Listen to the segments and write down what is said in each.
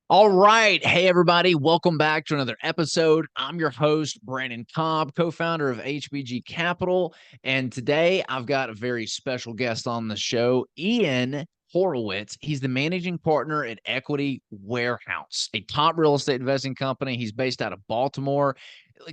All right. Hey, everybody. Welcome back to another episode. I'm your host, Brandon Cobb, co founder of HBG Capital. And today I've got a very special guest on the show, Ian Horowitz. He's the managing partner at Equity Warehouse, a top real estate investing company. He's based out of Baltimore.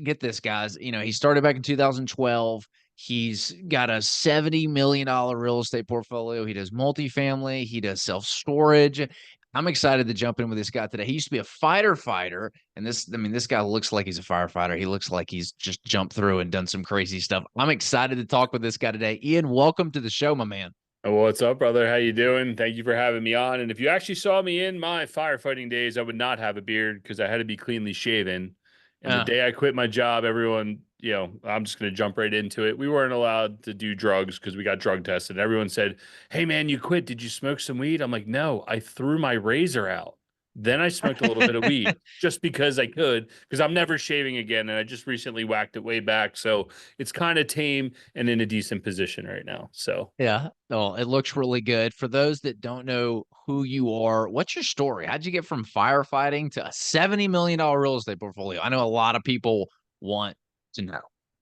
Get this, guys. He started back in 2012. He's got a $70 million real estate portfolio. He does multifamily, he does self storage. I'm excited to jump in with this guy today. He used to be a fighter, and this guy looks like he's a firefighter. He looks like he's just jumped through and done some crazy stuff. I'm excited to talk with this guy today. Ian, welcome to the show, my man. What's up, brother? How you doing? Thank you for having me on. And if you actually saw me in my firefighting days, I would not have a beard because I had to be cleanly shaven. And the Uh, day I quit my job, everyone, I'm just going to jump right into it. We weren't allowed to do drugs because we got drug tested. Everyone said, "Hey, man, you quit. Did you smoke some weed?" I'm like, "No, I threw my razor out. Then I smoked a little bit of weed just because I could, because I'm never shaving again. And I just recently whacked it way back. So it's kind of tame and in a decent position right now. So, yeah. Oh, it looks really good. For those that don't know who you are, what's your story? How'd you get from firefighting to a $70 million real estate portfolio? I know a lot of people want to know.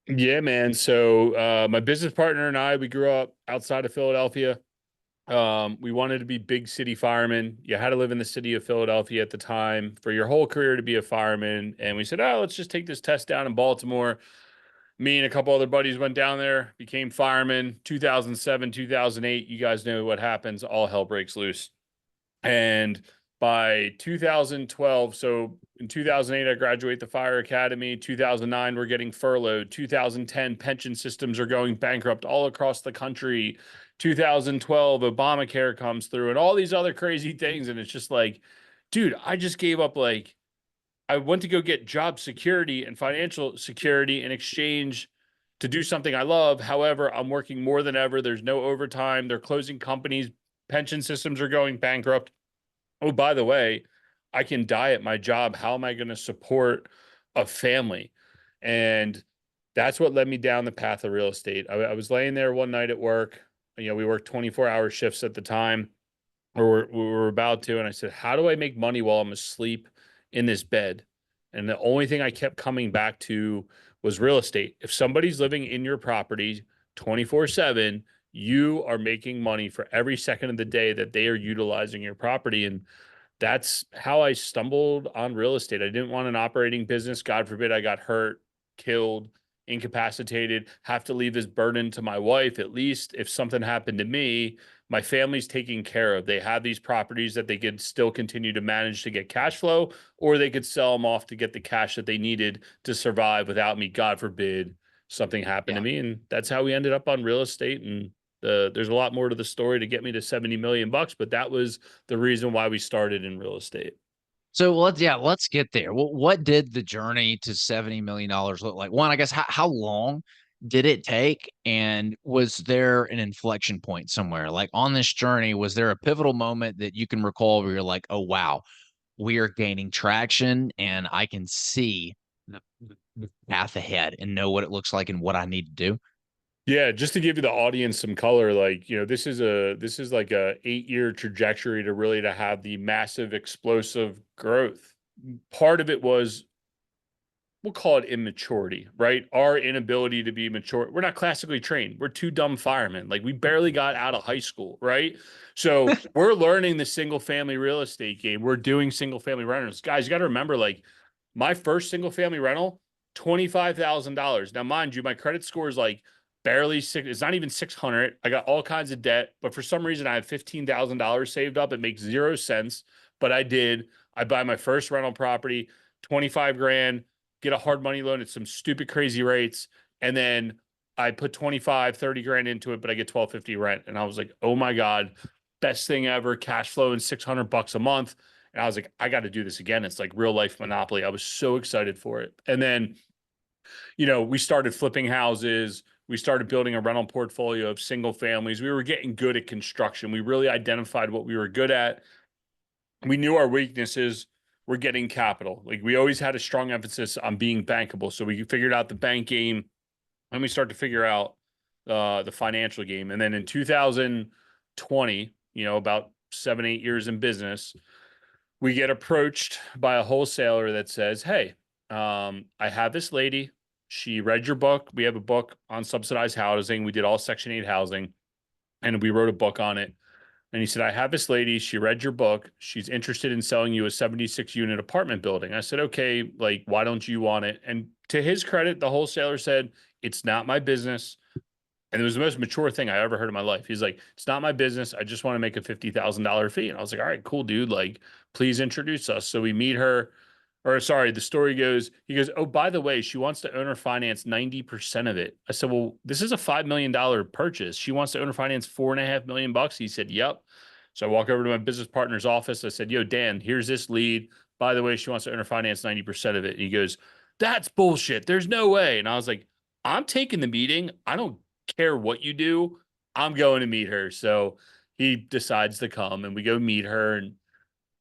yeah, man. So my business partner and I, we grew up outside of Philadelphia. We wanted to be big city firemen. You had to live in the city of Philadelphia at the time for your whole career to be a fireman. And we said, oh, let's just take this test down in Baltimore. Me and a couple other buddies went down there, became firemen. 2007, 2008, you guys know what happens. All hell breaks loose. And by 2012, so in 2008, I graduate the fire academy. 2009, we're getting furloughed. 2010, pension systems are going bankrupt all across the country. 2012, Obamacare comes through and all these other crazy things. And it's just like, dude, I just gave up. Like, I went to go get job security and financial security in exchange to do something I love. However, I'm working more than ever. There's no overtime. They're closing companies. Pension systems are going bankrupt. Oh, by the way, I can die at my job. How am I going to support a family? And that's what led me down the path of real estate. I was laying there one night at work. We worked 24-hour shifts at the time, or we were about to. And I said, how do I make money while I'm asleep in this bed? And the only thing I kept coming back to was real estate. If somebody's living in your property 24/7, you are making money for every second of the day that they are utilizing your property. And that's how I stumbled on real estate. I didn't want an operating business. God forbid I got hurt, killed, incapacitated, have to leave this burden to my wife. At least if something happened to me, my family's taken care of. They have these properties that they could still continue to manage to get cash flow, or they could sell them off to get the cash that they needed to survive without me. God forbid something happened to Yeah. me. And that's how we ended up on real estate. And there's a lot more to the story to get me to 70 million bucks, but that was the reason why we started in real estate. So let's get there. What did the journey to $70 million look like? One, I guess, how long did it take? And was there an inflection point somewhere? Like on this journey, was there a pivotal moment that you can recall where you're like, oh, wow, we are gaining traction and I can see the path ahead and know what it looks like and what I need to do? Yeah, just to give you the audience some color, like, this is like a 8-year trajectory to really to have the massive explosive growth. Part of it was, we'll call it immaturity, right? Our inability to be mature. We're not classically trained. We're two dumb firemen. Like, we barely got out of high school, right? So we're learning the single family real estate game. We're doing single family rentals. Guys, you got to remember, like, my first single family rental, $25,000. Now, mind you, my credit score is like barely six. It's not even 600. I got all kinds of debt, but for some reason I have $15,000 saved up. It makes zero sense, but I did. I buy my first rental property, 25 grand, get a hard money loan at some stupid crazy rates, and then I put 25, 30 grand into it, but I get 1250 rent. And I was like, oh my God, best thing ever, cash flow in 600 bucks a month. And I was like, I got to do this again. It's like real life Monopoly. I was so excited for it. And then, we started flipping houses. We started building a rental portfolio of single families. We were getting good at construction. We really identified what we were good at. We knew our weaknesses were getting capital. Like, we always had a strong emphasis on being bankable. So we figured out the bank game and we started to figure out the financial game. And then in 2020, about 7, 8 years in business, We get approached by a wholesaler that says, "Hey, I have this lady. She read your book. We have a book on subsidized housing. We did all Section 8 housing, and we wrote a book on it." And he said, "I have this lady. She read your book. She's interested in selling you a 76 unit apartment building." I said, "Okay, like, why don't you want it?" And to his credit, the wholesaler said, "It's not my business." And it was the most mature thing I ever heard in my life. He's like, "It's not my business. I just want to make a $50,000 fee." And I was like, "All right, cool, dude. Like, please introduce us." So we meet her, or sorry, the story goes, he goes, "Oh, by the way, she wants to owner finance 90% of it." I said, "Well, this is a $5 million purchase. She wants to owner finance $4.5 million." He said, "Yep." So I walk over to my business partner's office. I said, "Yo, Dan, here's this lead. By the way, she wants to owner finance 90% of it." And he goes, "That's bullshit. There's no way." And I was like, "I'm taking the meeting. I don't care what you do. I'm going to meet her." So he decides to come and we go meet her. And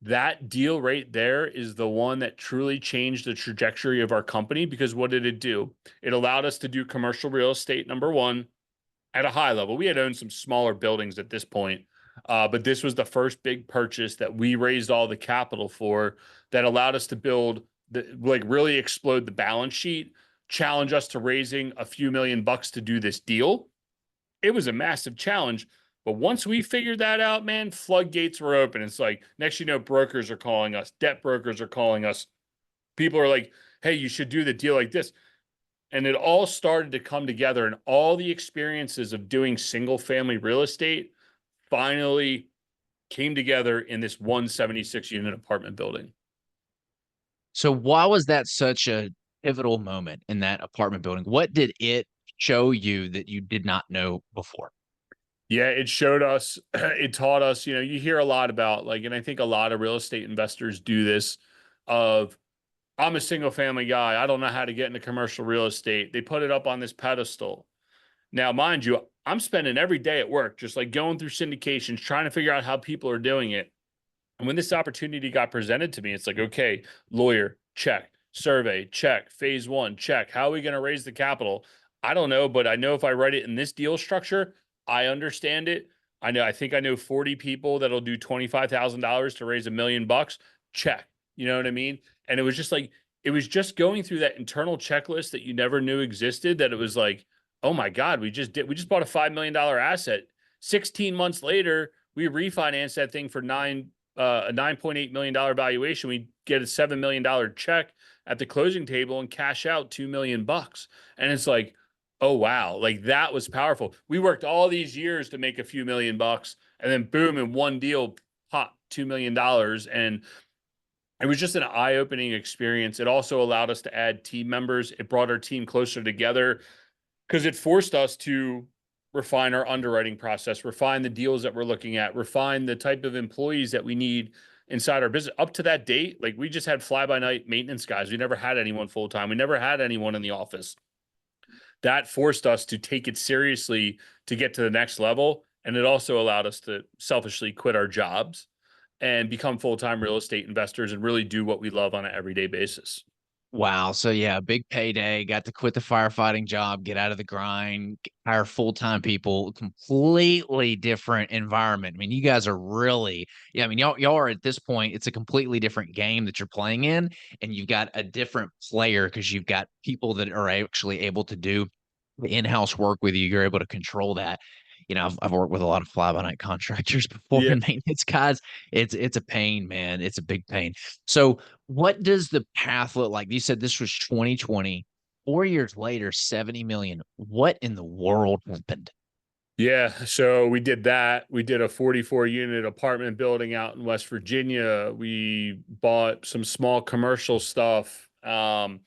that deal right there is the one that truly changed the trajectory of our company, because what did it do? It allowed us to do commercial real estate, number one, at a high level. We had owned some smaller buildings at this point, but this was the first big purchase that we raised all the capital for, that allowed us to build like really explode the balance sheet, challenge us to raising a few $1 million to do this deal. It was a massive challenge. But once we figured that out, man, floodgates were open. It's like, next, brokers are calling us, debt brokers are calling us. People are like, "Hey, you should do the deal like this." And it all started to come together, and all the experiences of doing single family real estate finally came together in this 176 unit apartment building. So why was that such a pivotal moment in that apartment building? What did it show you that you did not know before? Yeah, it showed us, it taught us, you hear a lot about, like, and I think a lot of real estate investors do this of, "I'm a single family guy. I don't know how to get into commercial real estate." They put it up on this pedestal. Now, mind you, I'm spending every day at work just like going through syndications, trying to figure out how people are doing it. And when this opportunity got presented to me, it's like, okay, lawyer, check. Survey, check. Phase one, check. How are we going to raise the capital? I don't know, but I know if I write it in this deal structure, I understand it. I think I know 40 people that'll do $25,000 to raise $1 million. Check. You know what I mean? And it was just like, it was just going through that internal checklist that you never knew existed, that it was like, oh my God, we just bought a $5 million asset. 16 months later, we refinanced that thing for a $9.8 million valuation. We get a $7 million check at the closing table and cash out $2 million. And it's like, oh, wow, like that was powerful. We worked all these years to make a few $1 million, and then boom, in one deal, pop, $2 million. And it was just an eye-opening experience. It also allowed us to add team members. It brought our team closer together, because it forced us to refine our underwriting process, refine the deals that we're looking at, refine the type of employees that we need inside our business. Up to that date, like, we just had fly-by-night maintenance guys. We never had anyone full-time. We never had anyone in the office. That forced us to take it seriously to get to the next level. And it also allowed us to selfishly quit our jobs and become full-time real estate investors and really do what we love on an everyday basis. Wow. So yeah, big payday, got to quit the firefighting job, get out of the grind, hire full-time people, completely different environment. I mean, you guys are really, yeah, I mean, y'all are at this point, it's a completely different game that you're playing in, and you've got a different player because you've got people that are actually able to do the in-house work with you. You're able to control that. I've worked with a lot of fly-by-night contractors before Yeah. and maintenance guys. It's a pain, man. It's a big pain. So what does the path look like? You said this was 2020, 4 years later, 70 million. What in the world happened? Yeah, so we did that. We did a 44 unit apartment building out in West Virginia. We bought some small commercial stuff. And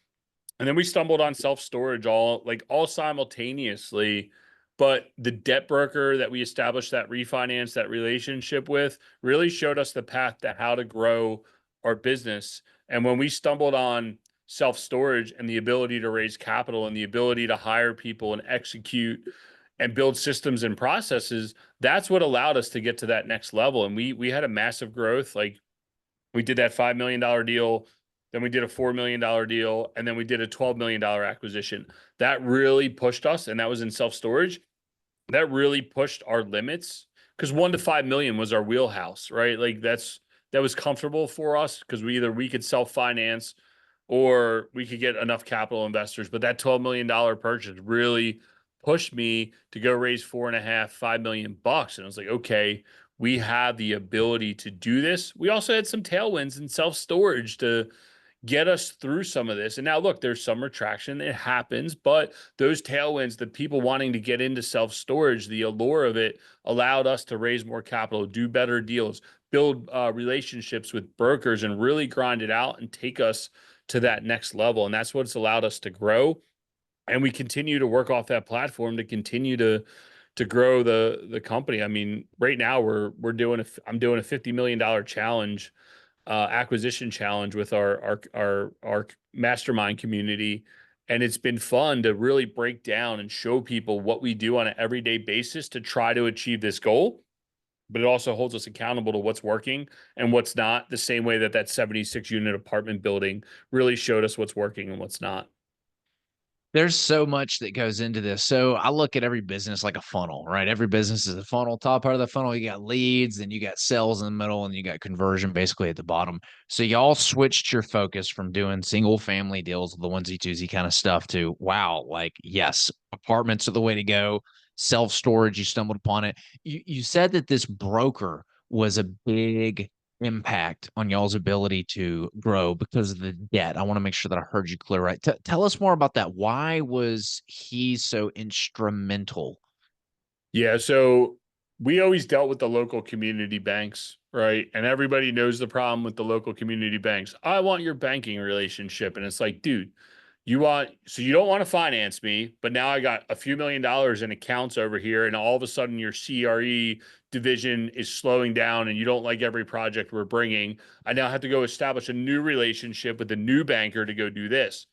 then we stumbled on self-storage all simultaneously. But the debt broker that we established that refinance, that relationship with, really showed us the path to how to grow our business. And when we stumbled on self-storage and the ability to raise capital and the ability to hire people and execute and build systems and processes, that's what allowed us to get to that next level. And we had a massive growth. Like, we did that $5 million deal, then we did a $4 million deal, and then we did a $12 million acquisition. That really pushed us, and that was in self-storage. That really pushed our limits, because 1 to 5 million was our wheelhouse, right? Like, that was comfortable for us because we could self-finance or we could get enough capital investors. But that $12 million purchase really pushed me to go raise 4.5, $5 million. And I was like, okay, we have the ability to do this. We also had some tailwinds in self-storage to get us through some of this. And now look, there's some retraction. It happens, but those tailwinds, the people wanting to get into self-storage, the allure of it allowed us to raise more capital, do better deals, build relationships with brokers, and really grind it out and take us to that next level. And that's what's allowed us to grow. And we continue to work off that platform to continue to grow the company. I mean, right now I'm doing a $50 million challenge, acquisition challenge with our mastermind community. And it's been fun to really break down and show people what we do on an everyday basis to try to achieve this goal. But it also holds us accountable to what's working and what's not, the same way that 76 unit apartment building really showed us what's working and what's not. There's so much that goes into this. So I look at every business like a funnel, right? Every business is a funnel. Top part of the funnel, you got leads, then you got sales in the middle, and you got conversion basically at the bottom. So y'all switched your focus from doing single family deals, the onesie twosie kind of stuff, to wow, like yes, apartments are the way to go. Self storage, you stumbled upon it. You said that this broker was a big impact on y'all's ability to grow because of the debt. I want to make sure that I heard you clear, right? Tell us more about that. Why was he so instrumental? Yeah, so we always dealt with the local community banks, right? And everybody knows the problem with the local community banks. I want your banking relationship. And it's like, dude, so you don't want to finance me, but now I got a few $1 million in accounts over here, and all of a sudden your CRE division is slowing down and you don't like every project we're bringing. I now have to go establish a new relationship with a new banker to go do this.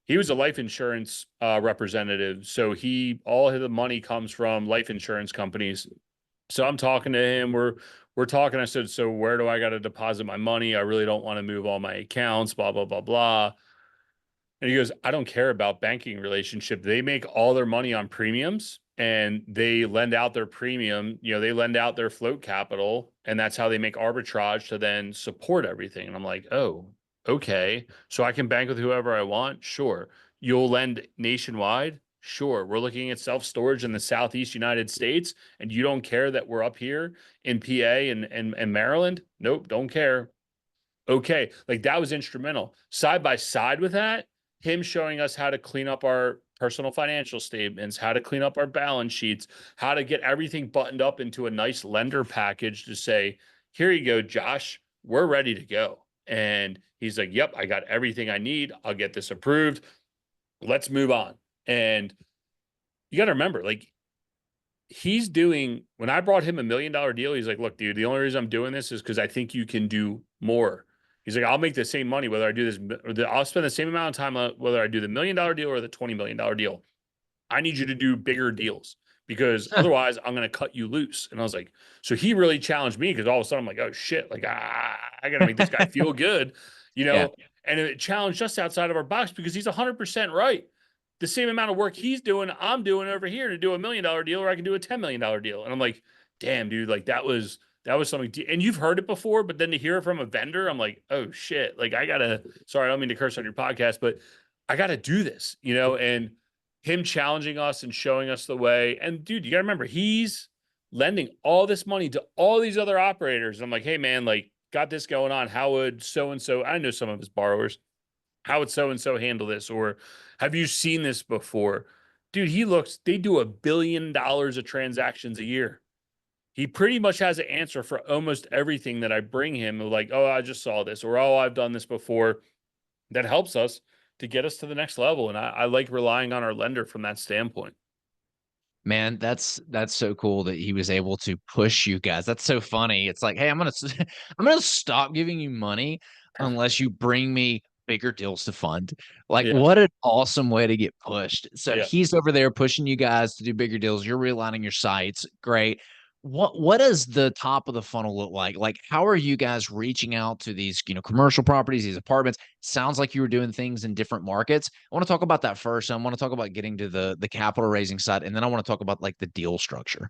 He was a life insurance representative, so all of the money comes from life insurance companies. So I'm talking to him. We're talking. I said, so where do I got to deposit my money? I really don't want to move all my accounts. Blah blah blah blah. And he goes, I don't care about banking relationship. They make all their money on premiums and they lend out their premium. They lend out their float capital, and that's how they make arbitrage to then support everything. And I'm like, oh, okay. So I can bank with whoever I want? Sure. You'll lend nationwide? Sure. We're looking at self-storage in the Southeast United States, and you don't care that we're up here in PA and Maryland? Nope, don't care. Okay, like that was instrumental. Side by side with that, him showing us how to clean up our personal financial statements, how to clean up our balance sheets, how to get everything buttoned up into a nice lender package to say, here you go, Josh, we're ready to go. And he's like, yep, I got everything I need. I'll get this approved. Let's move on. And you got to remember, like, when I brought him a $1 million deal, he's like, look, dude, the only reason I'm doing this is because I think you can do more. He's like, I'll make the same money whether I do this, I'll spend the same amount of time whether I do the $1 million deal or the $20 million deal. I need you to do bigger deals because otherwise I'm going to cut you loose. And I was like, so he really challenged me because all of a sudden I'm like, oh shit, like I got to make this guy feel good, Yeah. and it challenged us outside of our box because he's 100% right. The same amount of work he's doing, I'm doing over here to do a $1 million deal, or I can do a $10 million deal. And I'm like, damn, dude, like that was something. And you've heard it before, but then to hear it from a vendor, I'm like, oh shit, like sorry, I don't mean to curse on your podcast, but I got to do this, and him challenging us and showing us the way. And dude, you got to remember, he's lending all this money to all these other operators. And I'm like, hey man, like got this going on. How would so-and-so, I know some of his borrowers, how would so-and-so handle this? Or have you seen this before? Dude, they do $1 billion of transactions a year. He pretty much has an answer for almost everything that I bring him. Like, oh, I just saw this, or oh, I've done this before. That helps us to get us to the next level. And I like relying on our lender from that standpoint. Man, that's so cool that he was able to push you guys. That's so funny. It's like, hey, I'm gonna stop giving you money unless you bring me bigger deals to fund. Like, Yeah. what an awesome way to get pushed. So Yeah. he's over there pushing you guys to do bigger deals. You're realigning your sites. Great. What does the top of the funnel look like? Like, how are you guys reaching out to these, commercial properties, these apartments? Sounds like you were doing things in different markets. I want to talk about that first. I want to talk about getting to the capital raising side, and then I want to talk about like the deal structure.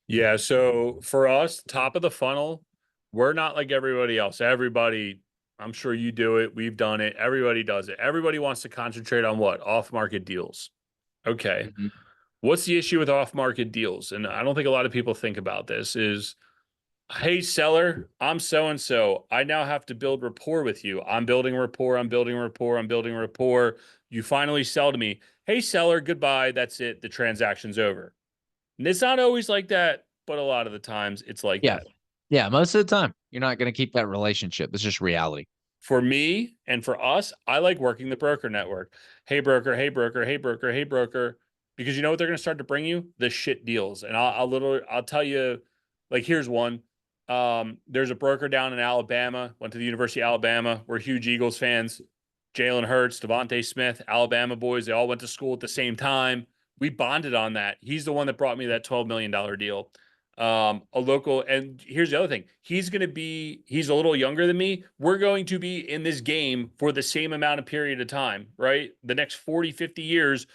Yeah. So for us, top of the funnel, We're not like everybody else. Everybody, I'm sure you do it. We've done it. Everybody does it. Everybody wants to concentrate on what? Off market deals. Okay. Mhm. What's the issue with off market deals? And I don't think a lot of people think about this is, hey, seller, I'm so and so. I now have to build rapport with you. I'm building rapport. I'm building rapport. I'm building rapport. You finally sell to me. Hey, seller, goodbye. That's it. The transaction's over. And it's not always like that, but a lot of the times it's like Yeah. that. Yeah. Most of the time, you're not going to keep that relationship. It's just reality. For me and for us, I like working the broker network. Hey, broker. Hey, broker. Hey, broker. Hey, broker. Because you know what they're going to start to bring you? The shit deals. And I'll tell you, like, here's one. There's a broker down in Alabama, went to the University of Alabama. We're huge Eagles fans. Jalen Hurts, Devontae Smith, Alabama boys, they all went to school at the same time. We bonded on that. He's the one that brought me that $12 million deal. A local, and here's the other thing. He's a little younger than me. We're going to be in this game for the same amount of period of time, right? The next 40, 50 years,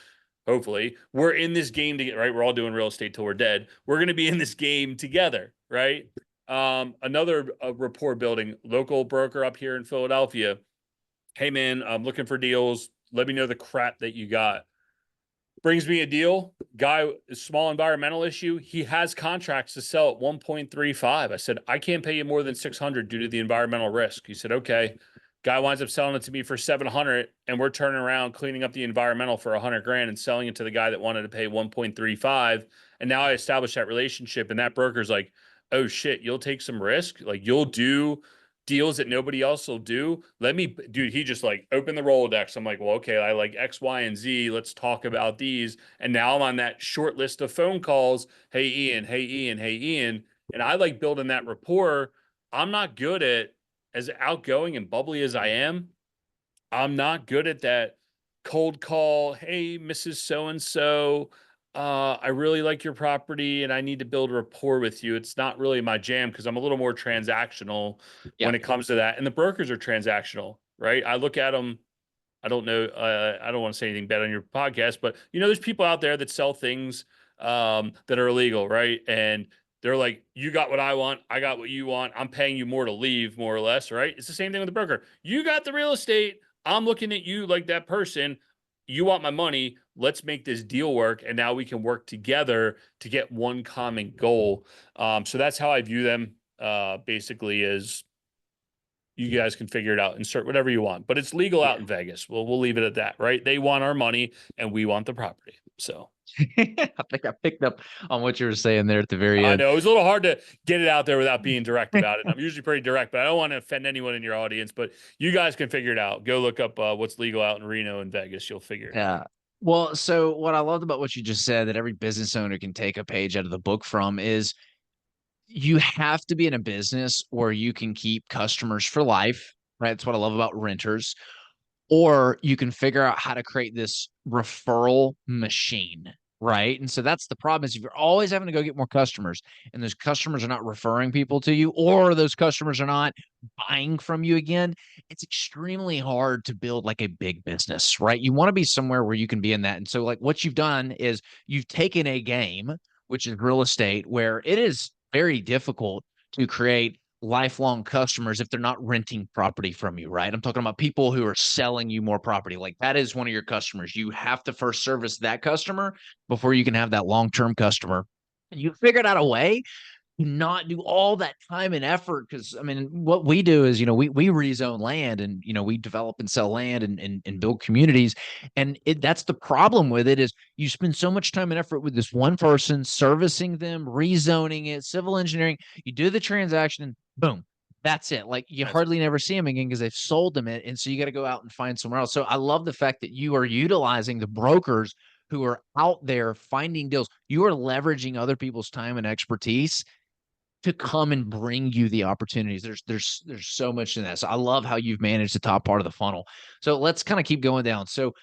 hopefully, we're in this game to get right. We're all doing real estate till we're dead. We're going to be in this game together, right? Another rapport building, local broker up here in Philadelphia. Hey man, I'm looking for deals. Let me know the crap that you got. Brings me a deal. Guy, small environmental issue. He has contracts to sell at 1.35. I said, I can't pay you more than 600 due to the environmental risk. He said, okay. Guy winds up selling it to me for 700, and we're turning around cleaning up the environmental for 100 grand and selling it to the guy that wanted to pay 1.35. And now I established that relationship, and that broker's like, oh shit, you'll take some risk. Like you'll do deals that nobody else will do. Dude, he just like opened the Rolodex. I'm like, well, okay, I like X, Y, and Z. Let's talk about these. And now I'm on that short list of phone calls. Hey, Ian, hey, Ian, hey, Ian. And I like building that rapport. I'm not good at, as outgoing and bubbly as I am, I'm not good at that cold call. Hey, Mrs. So and so, I really like your property and I need to build rapport with you. It's not really my jam because I'm a little more transactional Yeah. when it comes to that. And the brokers are transactional, right? I look at them. I don't know. I don't want to say anything bad on your podcast, but there's people out there that sell things that are illegal, right? And they're like, you got what I want, I got what you want. I'm paying you more to leave, more or less, right? It's the same thing with the broker. You got the real estate. I'm looking at you like that person. You want my money. Let's make this deal work. And now we can work together to get one common goal. So that's how I view them basically as you guys can figure it out, insert whatever you want, but it's legal Yeah. out in Vegas. We'll leave it at that, right? They want our money and we want the property. So I think I picked up on what you were saying there at the very I end. know it was a little hard to get it out there without being direct about it. I'm usually pretty direct, but I don't want to offend anyone in your audience, but you guys can figure it out. Go look up what's legal out in Reno and Vegas. You'll figure it out. Yeah. Well, so what I loved about what you just said that every business owner can take a page out of the book from is you have to be in a business where you can keep customers for life, right? That's what I love about renters. Or you can figure out how to create this referral machine, right? And so that's the problem is if you're always having to go get more customers and those customers are not referring people to you or those customers are not buying from you again, it's extremely hard to build like a big business, right? You want to be somewhere where you can be in that. And so like what you've done is you've taken a game, which is real estate, where it is very difficult to create lifelong customers if they're not renting property from you, right? I'm talking about people who are selling you more property. Like that is one of your customers. You have to first service that customer before you can have that long-term customer. And you figured out a way not do all that time and effort because I mean what we do is we rezone land and we develop and sell land and build communities and that's the problem with it is you spend so much time and effort with this one person servicing them rezoning it civil engineering you do the transaction and boom that's it like you That's hardly never see them again because they've sold them it and so you got to go out and find somewhere else so I love the fact that you are utilizing the brokers who are out there finding deals you are leveraging other people's time and expertise to come and bring you the opportunities. There's so much in that. So I love how you've managed the top part of the funnel. So let's kind of keep going down. So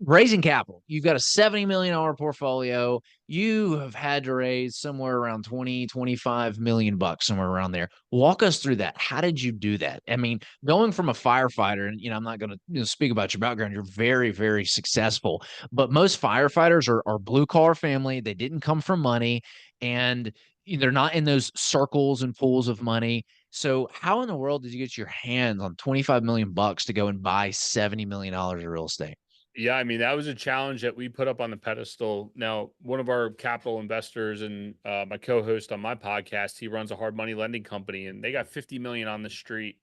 raising capital, you've got a $70 million portfolio. You have had to raise somewhere around 20, 25 million bucks, somewhere around there. Walk us through that. How did you do that? I mean, going from a firefighter, and I'm not going to speak about your background. You're very, very successful, but most firefighters are blue collar family. They didn't come from money. And they're not in those circles and pools of money. So how in the world did you get your hands on 25 million bucks to go and buy $70 million of real estate? Yeah, I mean, that was a challenge that we put up on the pedestal. Now, one of our capital investors and my co-host on my podcast, he runs a hard money lending company, and they got 50 million on the street,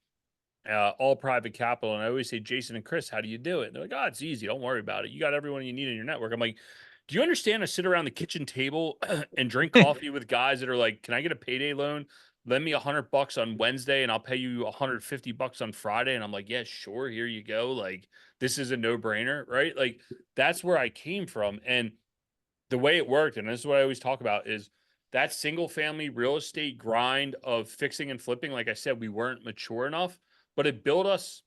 all private capital. And I always say, Jason and Chris, how do you do it? And they're like, oh, it's easy. Don't worry about it. You got everyone you need in your network. I'm like, do you understand? I sit around the kitchen table and drink coffee with guys that are like, can I get a payday loan? Lend me $100 on Wednesday and I'll pay you $150 on Friday. And I'm like, yeah, sure. Here you go. Like, this is a no brainer, right? Like, that's where I came from. And the way it worked, and this is what I always talk about, is that single family real estate grind of fixing and flipping. Like I said, we weren't mature enough, but it built us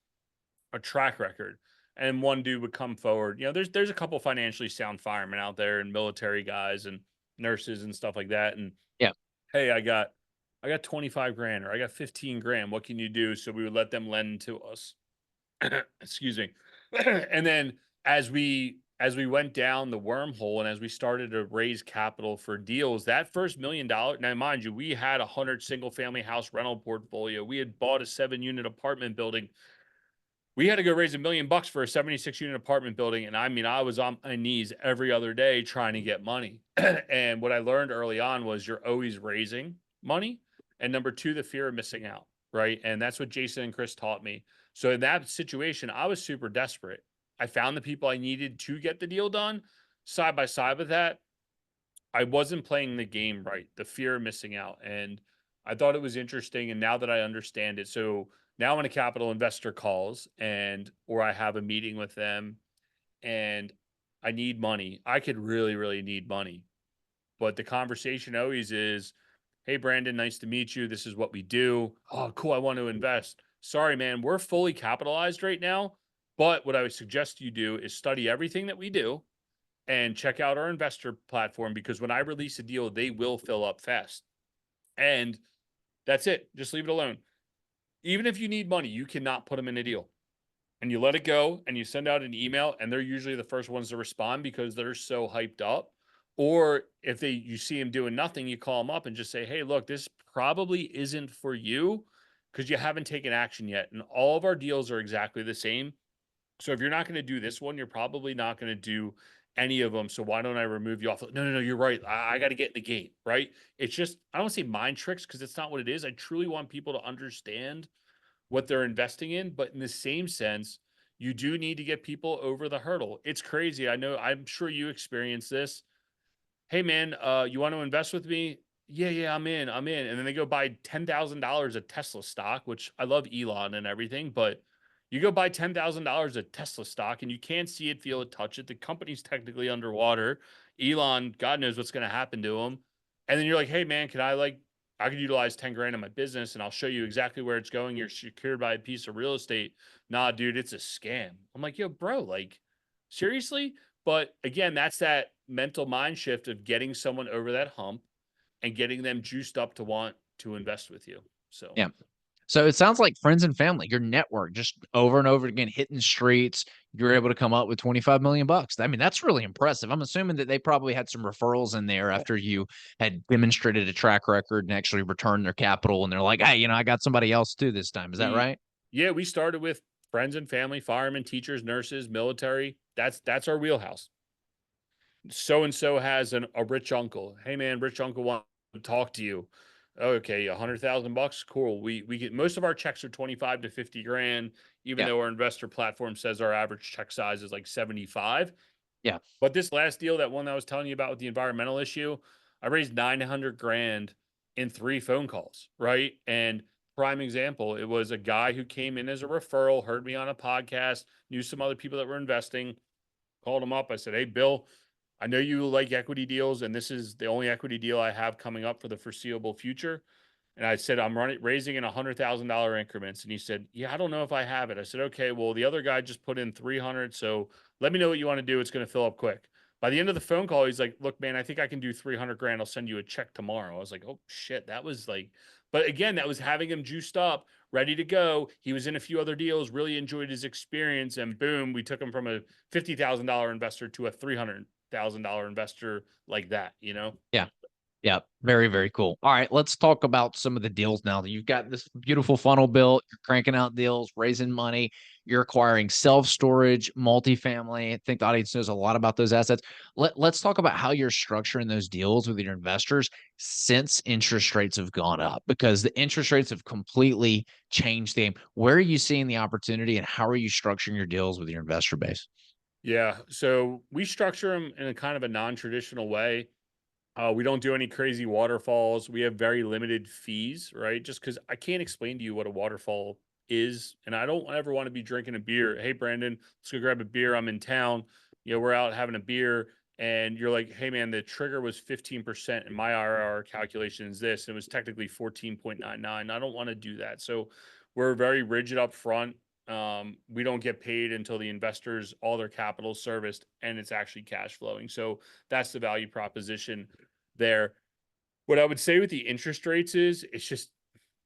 a track record. And one dude would come forward. There's a couple financially sound firemen out there and military guys and nurses and stuff like that. And Yeah. hey, I got 25 grand or I got 15 grand. What can you do? So we would let them lend to us. Excuse me. And then as we went down the wormhole and as we started to raise capital for deals, that first $1 million, now mind you, we had 100 single family house rental portfolio. We had bought a 7-unit apartment building. We had to go raise $1 million for a 76-unit apartment building. And I mean, I was on my knees every other day trying to get money. And what I learned early on was you're always raising money. And number two, the fear of missing out. Right. And that's what Jason and Chris taught me. So in that situation, I was super desperate. I found the people I needed to get the deal done. Side by side with that, I wasn't playing the game right, the fear of missing out. And I thought it was interesting. And now that I understand it, so now when a capital investor calls or I have a meeting with them and I need money, I could really, really need money. But the conversation always is, hey, Brandon, nice to meet you. This is what we do. Oh, cool. I want to invest. Sorry, man. We're fully capitalized right now. But what I would suggest you do is study everything that we do and check out our investor platform because when I release a deal, they will fill up fast. And that's it. Just leave it alone. Even if you need money, you cannot put them in a deal. And you let it go and you send out an email and they're usually the first ones to respond because they're so hyped up. Or if you see them doing nothing, you call them up and just say, hey, look, this probably isn't for you because you haven't taken action yet. And all of our deals are exactly the same. So if you're not going to do this one, you're probably not going to do any of them. So why don't I remove you off? No, no, no, you're right. I got to get in the gate, right? It's just, I don't want to say mind tricks because it's not what it is. I truly want people to understand what they're investing in. But in the same sense, you do need to get people over the hurdle. It's crazy. I know, I'm sure you experience this. Hey man, you want to invest with me? Yeah, yeah, I'm in. And then they go buy $10,000 of Tesla stock, which I love Elon and everything, but you go buy $10,000 of Tesla stock and you can't see it, feel it, touch it. The company's technically underwater. Elon, God knows what's going to happen to him. And then you're like, hey man, I could utilize 10 grand in my business and I'll show you exactly where it's going. You're secured by a piece of real estate. Nah, dude, it's a scam. I'm like, yo, bro, like, seriously? But again, that's that mental mind shift of getting someone over that hump and getting them juiced up to want to invest with you. So, Yeah. So it sounds like friends and family, your network just over and over again hitting streets, you're able to come up with 25 million bucks. I mean, that's really impressive. I'm assuming that they probably had some referrals in there after you had demonstrated a track record and actually returned their capital and they're like, "Hey, I got somebody else too this time." Is that we, right? yeah, we started with friends and family, firemen, teachers, nurses, military. That's our wheelhouse. So and so has a rich uncle. Hey man, rich uncle wants to talk to you. Okay, 100,000 bucks. Cool. We get most of our checks are 25 to 50 grand, even Yeah. though our investor platform says our average check size is like 75. Yeah. But this last deal, that one that I was telling you about with the environmental issue, I raised 900 grand in 3 phone calls, right? And prime example, it was a guy who came in as a referral, heard me on a podcast, knew some other people that were investing, called him up. I said, hey, Bill, I know you like equity deals, and this is the only equity deal I have coming up for the foreseeable future. And I said, I'm raising in $100,000 increments. And he said, yeah, I don't know if I have it. I said, okay, well, the other guy just put in 300. So let me know what you want to do. It's going to fill up quick. By the end of the phone call, he's like, look, man, I think I can do 300 grand. I'll send you a check tomorrow. I was like, oh shit. That was like, but again, that was having him juiced up, ready to go. He was in a few other deals, really enjoyed his experience. And boom, we took him from a $50,000 investor to a $300,000 investor like that, you know? Yeah. Yeah, very, very cool. All right, let's talk about some of the deals now. That You've got this beautiful funnel built, you're cranking out deals, raising money, you're acquiring self-storage, multifamily. I think the audience knows a lot about those assets. Let's talk about how you're structuring those deals with your investors since interest rates have gone up, because the interest rates have completely changed the game. Where are you seeing the opportunity and how are you structuring your deals with your investor base? Yeah. So we structure them in a kind of a non-traditional way. We don't do any crazy waterfalls. We have very limited fees, right? Just because I can't explain to you what a waterfall is, and I don't ever want to be drinking a beer. Hey, Brandon, let's go grab a beer. I'm in town. We're out having a beer, and you're like, "Hey, man, the trigger was 15%, and my IRR calculation is this. And it was technically 14.99." I don't want to do that. So we're very rigid up front. We don't get paid until the investors all their capital is serviced and it's actually cash flowing. So that's the value proposition there. What I would say with the interest rates is it's just,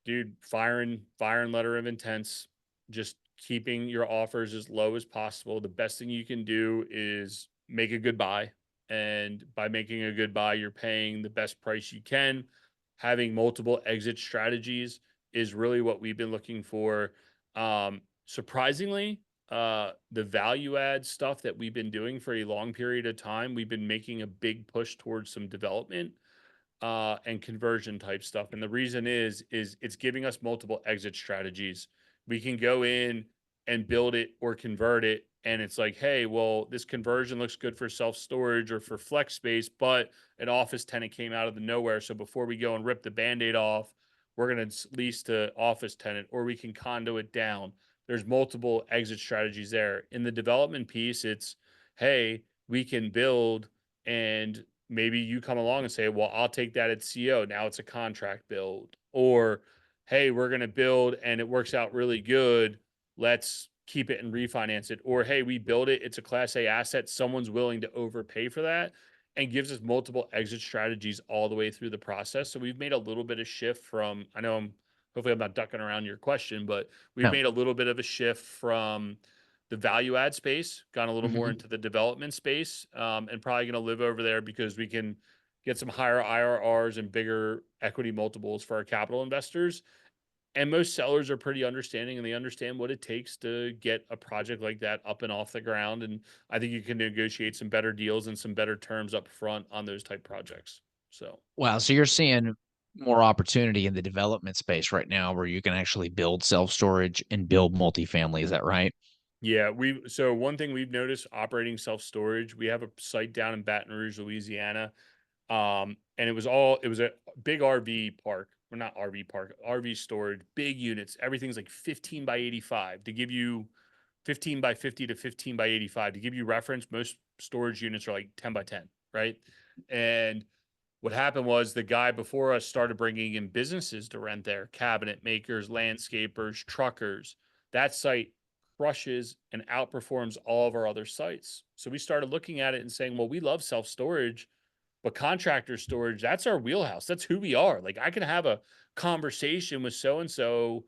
dude, firing letter of intents, just keeping your offers as low as possible. The best thing you can do is make a good buy. And by making a good buy, you're paying the best price you can. Having multiple exit strategies is really what we've been looking for. Surprisingly, the value add stuff that we've been doing for a long period of time, we've been making a big push towards some development and conversion type stuff. And the reason is it's giving us multiple exit strategies. We can go in and build it or convert it. And it's like, hey, well, this conversion looks good for self storage or for flex space, but an office tenant came out of the nowhere. So before we go and rip the band aid off, we're going to lease to office tenant, or we can condo it down. There's multiple exit strategies there. In the development piece, it's, hey, we can build and maybe you come along and say, well, I'll take that at CO. Now it's a contract build. Or, hey, we're going to build and it works out really good. Let's keep it and refinance it. Or, hey, we build it. It's a class A asset. Someone's willing to overpay for that, and gives us multiple exit strategies all the way through the process. So we've made a little bit of shift from, I know hopefully I'm not ducking around your question, but we've No. made a little bit of a shift from the value add space, gone a little more Mhm. into the development space, and probably going to live over there because we can get some higher IRRs and bigger equity multiples for our capital investors. And most sellers are pretty understanding and they understand what it takes to get a project like that up and off the ground. And I think you can negotiate some better deals and some better terms up front on those type projects. So, Wow, so you're seeing more opportunity in the development space right now where you can actually build self-storage and build multifamily, is that right? yeah, so one thing we've noticed operating self storage, we have a site down in Baton Rouge, Louisiana. And it was a big RV park, or not RV park, RV storage, big units. Everything's like 15 by 85 to give you 15 by 50 to 15 by 85. To give you reference, most storage units are like 10 by 10, right? And what happened was the guy before us started bringing in businesses to rent there, cabinet makers, landscapers, truckers. That site crushes and outperforms all of our other sites. So we started looking at it and saying, well, we love self storage, but contractor storage, that's our wheelhouse. That's who we are. Like I can have a conversation with so and so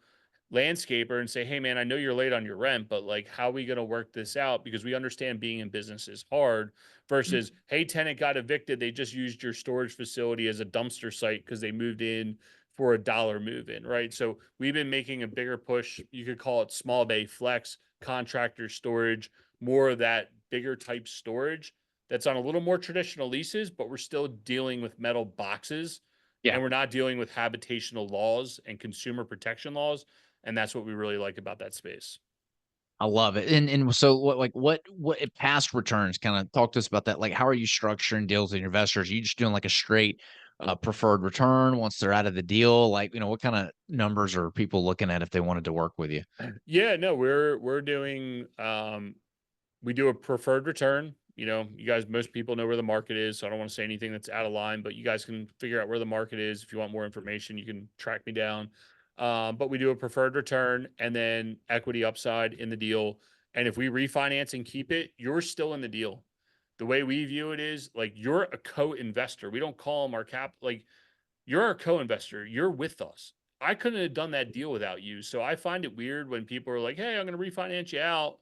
landscaper and say, "Hey man, I know you're late on your rent, but like how are we going to work this out because we understand being in business is hard." Mm. Versus, "Hey, tenant got evicted. They just used your storage facility as a dumpster site because they moved in for $1 move in," right? So, we've been making a bigger push. You could call it small bay flex, contractor storage, more of that bigger type storage that's on a little more traditional leases, but we're still dealing with metal boxes Yeah, and we're not dealing with habitational laws and consumer protection laws. And that's what we really like about that space. I love it. And so what past returns, kinda talk to us about that. Like, how are you structuring deals with your investors? Are you just doing like a straight, preferred return once they're out of the deal? Like, what kinda numbers are people looking at if they wanted to work with you? Yeah, no, we're doing we do a preferred return. You guys, most people know where the market is, so I don't want to say anything that's out of line, but you guys can figure out where the market is. If you want more information, you can track me down. But we do a preferred return and then equity upside in the deal. And if we refinance and keep it, you're still in the deal. The way we view it is like you're a co-investor. We don't call them our cap. Like you're a co-investor. You're with us. I couldn't have done that deal without you. So I find it weird when people are like, "Hey, I'm going to refinance you out,"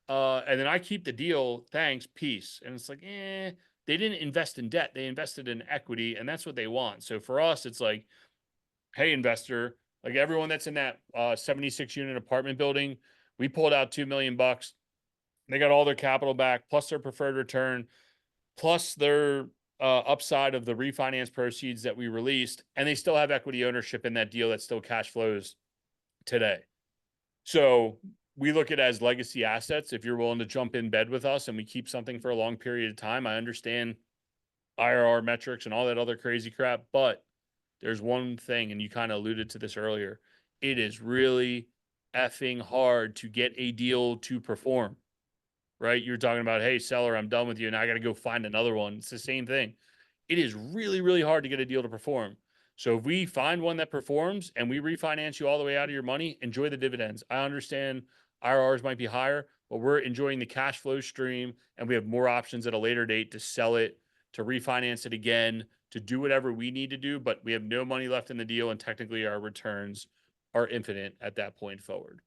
and then I keep the deal. Thanks, peace. And it's like, they didn't invest in debt, they invested in equity, and that's what they want. So for us, it's like, hey, investor, like everyone that's in that 76 unit apartment building, we pulled out 2 million bucks. They got all their capital back, plus their preferred return, plus their upside of the refinance proceeds that we released, and they still have equity ownership in that deal that still cash flows today. So we look at it as legacy assets. If you're willing to jump in bed with us and we keep something for a long period of time, I understand IRR metrics and all that other crazy crap, but there's one thing, and you kind of alluded to this earlier. It is really effing hard to get a deal to perform, right? You're talking about, hey, seller, I'm done with you, and I got to go find another one. It's the same thing. It is really, really hard to get a deal to perform. So if we find one that performs and we refinance you all the way out of your money, enjoy the dividends. I understand IRRs might be higher, but we're enjoying the cash flow stream, and we have more options at a later date to sell it, to refinance it again, to do whatever we need to do. But we have no money left in the deal, and technically our returns are infinite at that point forward.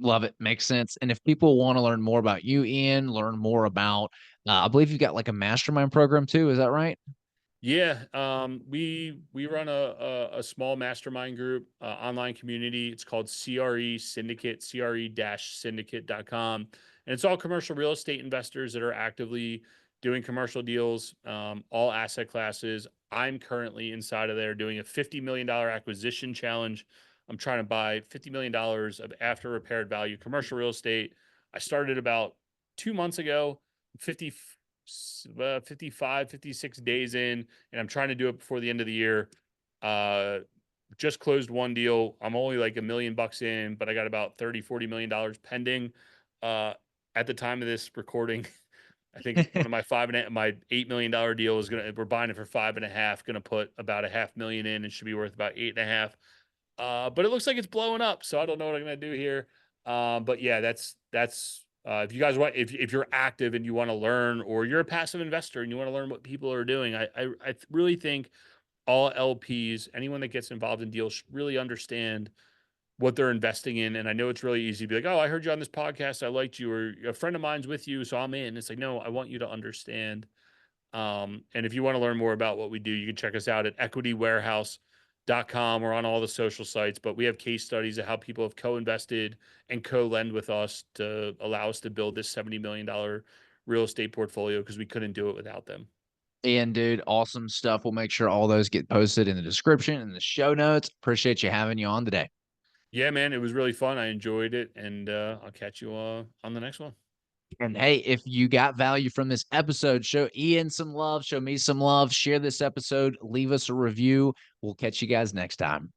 Love it. Makes sense. And if people want to learn more about you, Ian, learn more about, I believe you've got like a mastermind program too. Is that right? Yeah, we run a small mastermind group, online community. It's called CRE Syndicate, CRE-syndicate.com. And it's all commercial real estate investors that are actively doing commercial deals, all asset classes. I'm currently inside of there doing a $50 million acquisition challenge. I'm trying to buy $50 million of after repaired value commercial real estate. I started about 2 months ago, 50 55, 56 days in, and I'm trying to do it before the end of the year. Just closed one deal. I'm only like $1 million in, but I got about 30, $40 million pending. At the time of this recording, I think one of my my $8 million deal is we're buying it for 5.5, gonna put about $500,000 in and should be worth about 8.5. But it looks like it's blowing up, so I don't know what I'm gonna do here. But yeah, that's if you guys want, if you're active and you want to learn, or you're a passive investor and you want to learn what people are doing, I really think all LPs, anyone that gets involved in deals, should really understand what they're investing in. And I know it's really easy to be like, oh, I heard you on this podcast, I liked you, or a friend of mine's with you, so I'm in. It's like, no, I want you to understand. And if you want to learn more about what we do, you can check us out at equitywarehouse.com. We're on all the social sites, but we have case studies of how people have co-invested and co-lend with us to allow us to build this $70 million real estate portfolio, because we couldn't do it without them. Ian, dude, awesome stuff. We'll make sure all those get posted in the description and the show notes. Appreciate you having you on today. Yeah, man, it was really fun. I enjoyed it, and I'll catch you on the next one. And hey, if you got value from this episode, show Ian some love, show me some love, share this episode, leave us a review. We'll catch you guys next time.